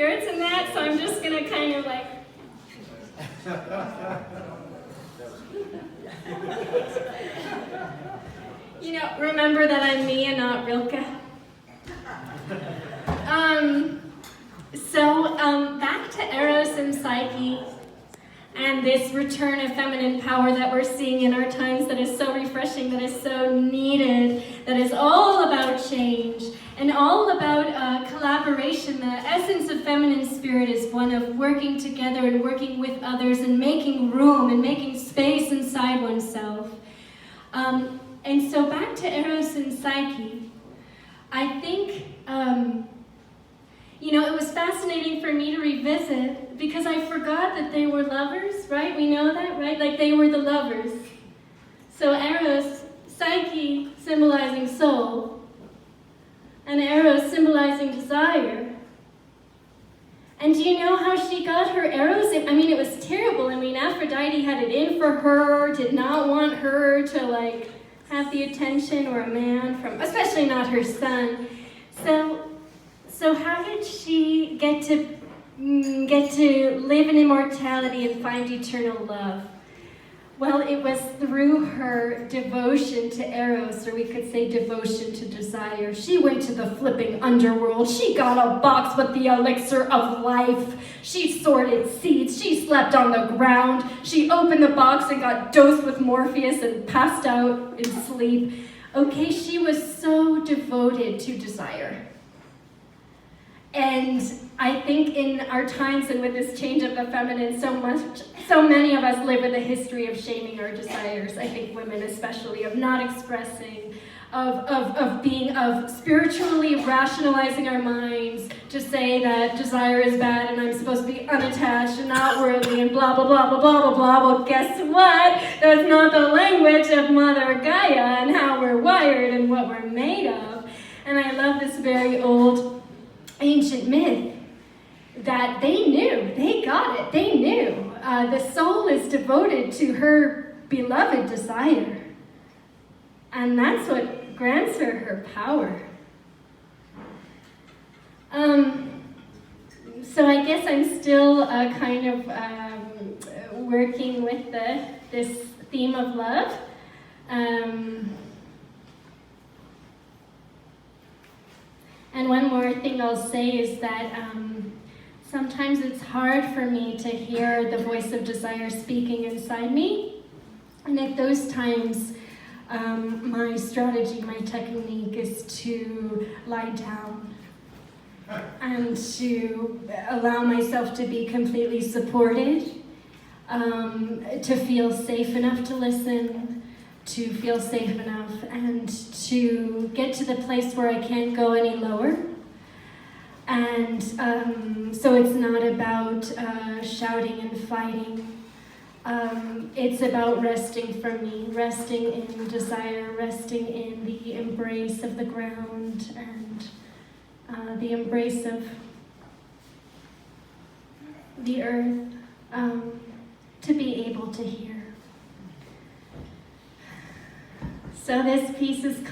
spirits in that, so I'm just going to kind of like... You know, remember that I'm me and not Rilke. Back to Eros and Psyche, and this return of feminine power that we're seeing in our times that is so refreshing, that is so needed, that is all about change, and all about collaboration. The essence of feminine spirit is one of working together and working with others and making room and making space inside oneself. And so back to Eros and Psyche, I think, you know, it was fascinating for me to revisit because I forgot that they were lovers, right? We know that, right? Like they were the lovers. So Eros, Psyche symbolizing soul, and Eros symbolizing desire. And do you know how she got her Eros? I mean, it was terrible. I mean, Aphrodite had it in for her, did not want her to like have the attention or a man from, especially not her son. So how did she get to live in immortality and find eternal love? Well, it was through her devotion to Eros, or we could say devotion to desire. She went to the flipping underworld. She got a box with the elixir of life. She sorted seeds. She slept on the ground. She opened the box and got dosed with Morpheus and passed out in sleep. Okay, she was so devoted to desire. And I think in our times and with this change of the feminine, so many of us live with a history of shaming our desires. I think women especially, of not expressing, of spiritually rationalizing our minds to say that desire is bad and I'm supposed to be unattached and not worthy and blah, blah, blah, blah, blah, blah, blah. Well, guess what? That's not the language of Mother Gaia and how we're wired and what we're made of. And I love this very old ancient myth that they knew, they got it, they knew. The soul is devoted to her beloved desire. And that's what grants her her power. So I guess I'm still kind of working with this theme of love. And one more thing I'll say is that sometimes it's hard for me to hear the voice of desire speaking inside me. And at those times, my strategy, my technique is to lie down and to allow myself to be completely supported, to feel safe enough to listen, to feel safe enough, and to get to the place where I can't go any lower. And so it's not about shouting and fighting. It's about resting for me, resting in desire, resting in the embrace of the ground and the embrace of the earth, to be able to hear. So this piece is called